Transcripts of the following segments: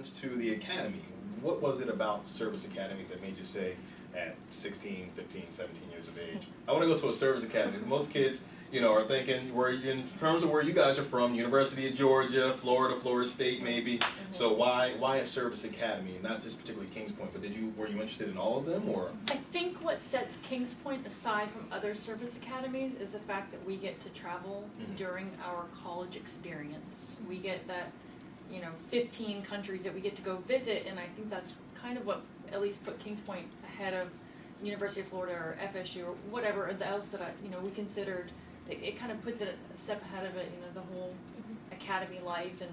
regards to the academy, what was it about service academies that made you say at 16, 15, 17 years of age, I want to go to a service academy? Because most kids, you know, are thinking, where in terms of where you guys are from, University of Georgia, Florida, Florida State maybe. So why a service academy, not just particularly Kings Point, but were you interested in all of them, or? I think what sets Kings Point aside from other service academies is the fact that we get to travel during our college experience. We get that, you know, 15 countries that we get to go visit, and I think that's kind of what at least put Kings Point ahead of University of Florida or FSU or whatever else that we considered. It kind of puts it a step ahead of it, you know, the whole academy life and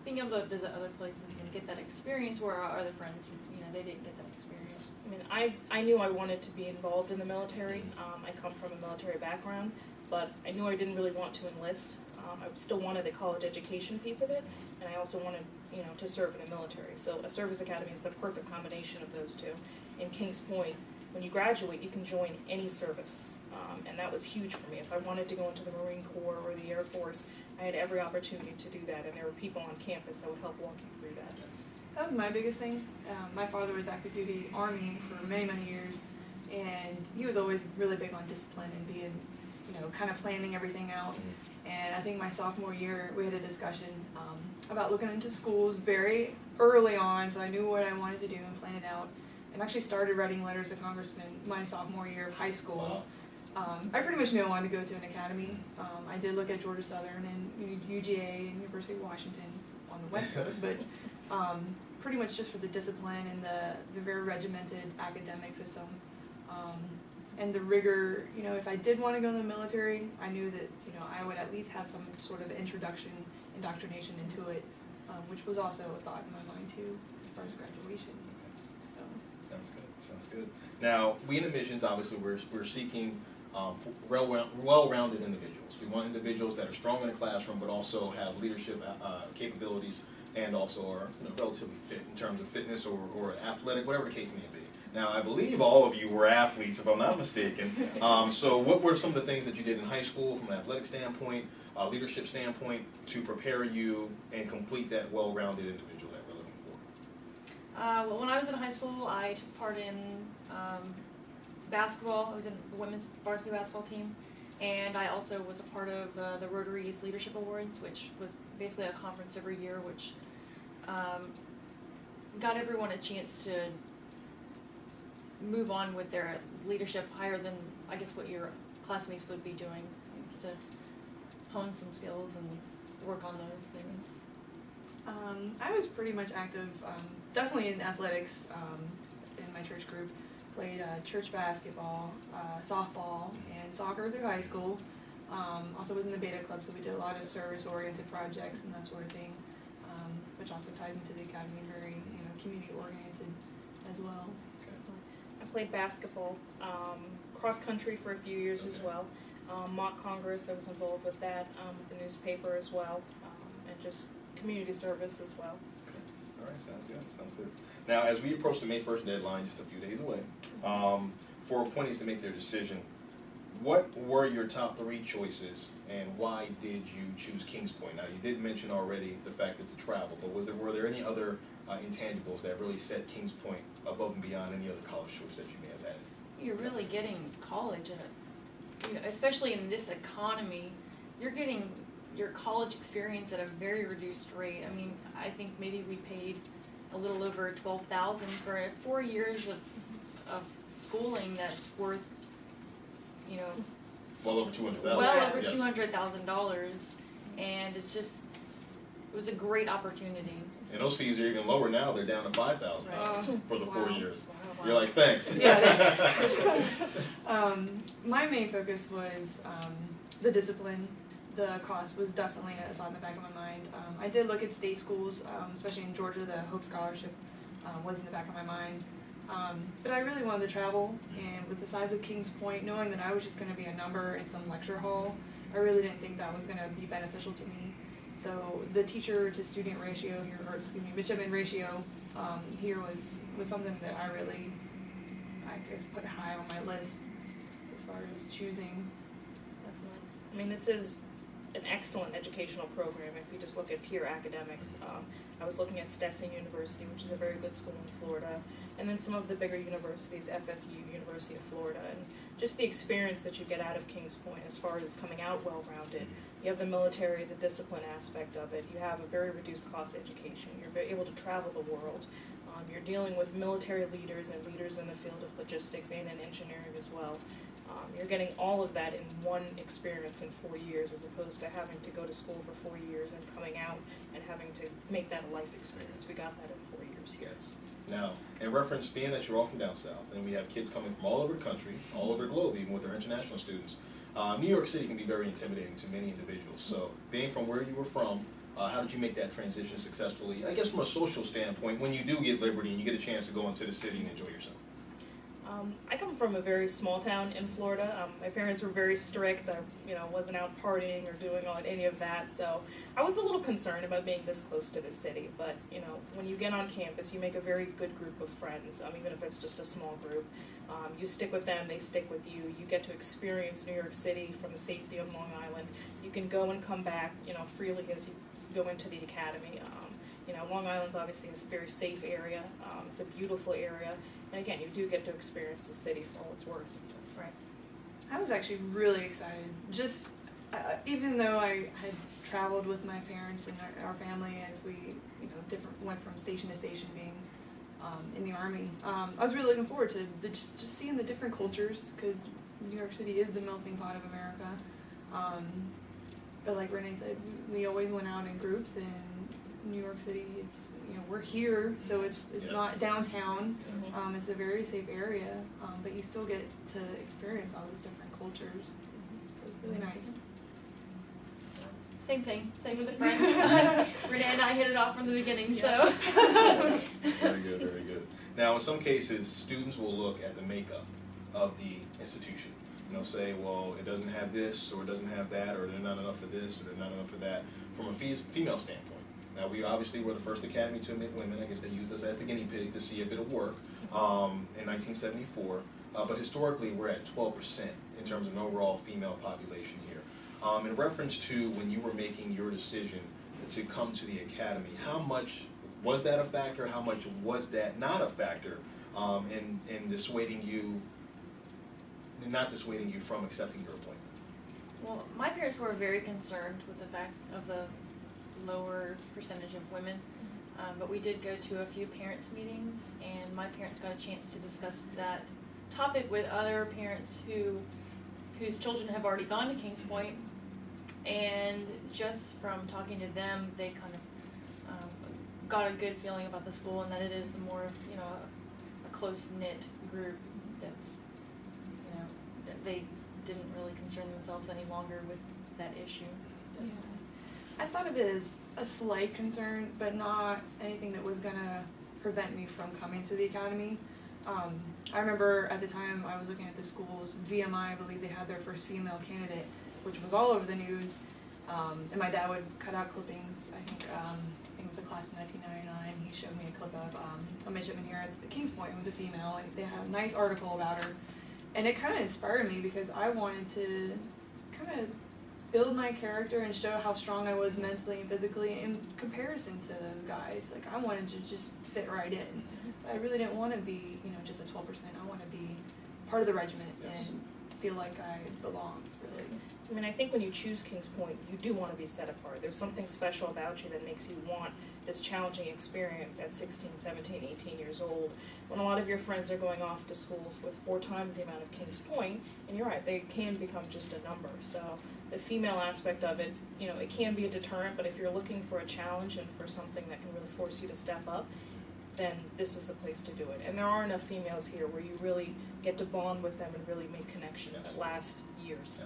being able to visit other places and get that experience where our other friends, you know, they didn't get that experience. I mean, I knew I wanted to be involved in the military. I come from a military background, but I knew I didn't really want to enlist. I still wanted the college education piece of it, and I also wanted, you know, to serve in the military. So a service academy is the perfect combination of those two. In Kings Point, when you graduate, you can join any service. And that was huge for me. If I wanted to go into the Marine Corps or the Air Force, I had every opportunity to do that, and there were people on campus that would help walk you through that. That was my biggest thing. My father was active duty Army for many, many years, and he was always really big on discipline and being, you know, kind of planning everything out. And I think my sophomore year, we had a discussion about looking into schools very early on, so I knew what I wanted to do and plan it out. And actually started writing letters to congressmen my sophomore year of high school. Wow. I pretty much knew I wanted to go to an academy. I did look at Georgia Southern and UGA and University of Washington on the West Coast, but pretty much just for the discipline and the very regimented academic system. And the rigor, you know, if I did want to go in the military, I knew that, you know, I would at least have some sort of indoctrination into it, which was also a thought in my mind too, as far as graduation. So. Sounds good, sounds good. Now, we in admissions, obviously, we're seeking well-rounded individuals. We want individuals that are strong in the classroom, but also have leadership capabilities, and also are, you know, relatively fit in terms of fitness or athletic, whatever the case may be. Now, I believe all of you were athletes, if I'm not mistaken. So what were some of the things that you did in high school from an athletic standpoint, leadership standpoint, to prepare you and complete that well-rounded individual that we're looking for? Well, when I was in high school, I took part in basketball. I was in the women's varsity basketball team, and I also was a part of the Rotary Youth Leadership Awards, which was basically a conference every year, which got everyone a chance to move on with their leadership higher than, I guess, what your classmates would be doing, to hone some skills and work on those things. I was pretty much active, definitely in athletics in my church group. Played church basketball, softball, and soccer through high school. Also was in the beta club, so we did a lot of service-oriented projects and that sort of thing, which also ties into the academy, very, you know, community-oriented as well. I played basketball, cross country for a few years as well. Mock Congress, I was involved with that, with the newspaper as well, and just community service as well. Okay. All right, sounds good, sounds good. Now, as we approach the May 1st deadline, just a few days away, for appointees to make their decision, what were your top 3 choices, and why did you choose Kings Point? Now, you did mention already the fact that the travel, but were there any other intangibles that really set Kings Point above and beyond any other college choice that you may have had? You're really getting college, you know, especially in this economy, you're getting your college experience at a very reduced rate. I mean, I think maybe we paid a little over $12,000 for 4 years of schooling that's worth, you know, Well over $200,000. well over Yes. $200,000, and it was a great opportunity. And those fees are even lower now. They're down to $5,000 Right. for the Wow. 4 years. Wow. You're like, thanks. Yeah. My main focus was the discipline. The cost was definitely a thought in the back of my mind. I did look at state schools, especially in Georgia. The Hope Scholarship was in the back of my mind. But I really wanted to travel, and with the size of Kings Point, knowing that I was just going to be a number in some lecture hall, I really didn't think that was going to be beneficial to me. So the teacher to student ratio here, or excuse me, midshipman ratio here was something that I really, I guess, put high on my list as far as choosing. Definitely. I mean, this is an excellent educational program if you just look at pure academics. I was looking at Stetson University, which is a very good school in Florida, and then some of the bigger universities, FSU, University of Florida, and just the experience that you get out of Kings Point as far as coming out well-rounded. You have the military, the discipline aspect of it. You have a very reduced cost education. You're able to travel the world. You're dealing with military leaders and leaders in the field of logistics and in engineering as well. You're getting all of that in one experience in 4 years, as opposed to having to go to school for 4 years and coming out and having to make that a life experience. We got that in 4 years here. Yes. Now, in reference, being that you're all from down south, and we have kids coming from all over the country, all over the globe, even with our international students, New York City can be very intimidating to many individuals. So, being from where you were from, how did you make that transition successfully? I guess from a social standpoint, when you do get liberty and you get a chance to go into the city and enjoy yourself. I come from a very small town in Florida. My parents were very strict. I, wasn't out partying or doing any of that. So I was a little concerned about being this close to the city. But when you get on campus, you make a very good group of friends. Even if it's just a small group, you stick with them, they stick with you. You get to experience New York City from the safety of Long Island. You can go and come back, freely as you go into the academy. Long Island's obviously a very safe area. It's a beautiful area. And again, you do get to experience the city for all it's worth. Right. I was actually really excited. Just even though I had traveled with my parents and our family as we, went from station to station, being in the Army, I was really looking forward to just seeing the different cultures, because New York City is the melting pot of America. But like Renee said, we always went out in groups, and New York City, it's we're here, so it's Yes. not downtown. Mm-hmm. It's a very safe area, but you still get to experience all those different cultures. So it's really nice. Same thing, same with the friends. Renee and I hit it off from the beginning, so. Very good, very good. Now, in some cases, students will look at the makeup of the institution. Say, well, it doesn't have this, or it doesn't have that, or there's not enough of this, or there's not enough of that, from a female standpoint. Now, we obviously were the first academy to admit women. I guess they used us as the guinea pig to see if it'll work in 1974. But historically, we're at 12% in terms of an overall female population here. In reference to when you were making your decision to come to the academy, how much was that a factor? How much was that not a factor in dissuading you, not dissuading you from accepting your appointment? Well, my parents were very concerned with the fact of the lower percentage of women, but we did go to a few parents' meetings, and my parents got a chance to discuss that topic with other parents whose children have already gone to Kings Point, and just from talking to them, they kind of got a good feeling about the school, and that it is more of a close-knit group that's that they didn't really concern themselves any longer with that issue. Yeah. I thought of it as a slight concern, but not anything that was gonna prevent me from coming to the academy. I remember at the time I was looking at the schools, VMI, I believe they had their first female candidate, which was all over the news. And my dad would cut out clippings. I think it was a class in 1999. He showed me a clip of a midshipman here at Kings Point who was a female, and they had a nice article about her. And it kind of inspired me, because I wanted to kind of build my character and show how strong I was mentally and physically in comparison to those guys. Like, I wanted to just fit right in. So I really didn't want to be, just a 12%. I want to be part of the regiment Yes. and feel like I belonged, really. I think when you choose Kings Point, you do want to be set apart. There's something special about you that makes you want this challenging experience at 16, 17, 18 years old, when a lot of your friends are going off to schools with 4 times the amount of Kings Point, and you're right, they can become just a number. So the female aspect of it, it can be a deterrent, but if you're looking for a challenge and for something that can really force you to step up, then this is the place to do it. And there are enough females here where you really get to bond with them and really make connections that last years.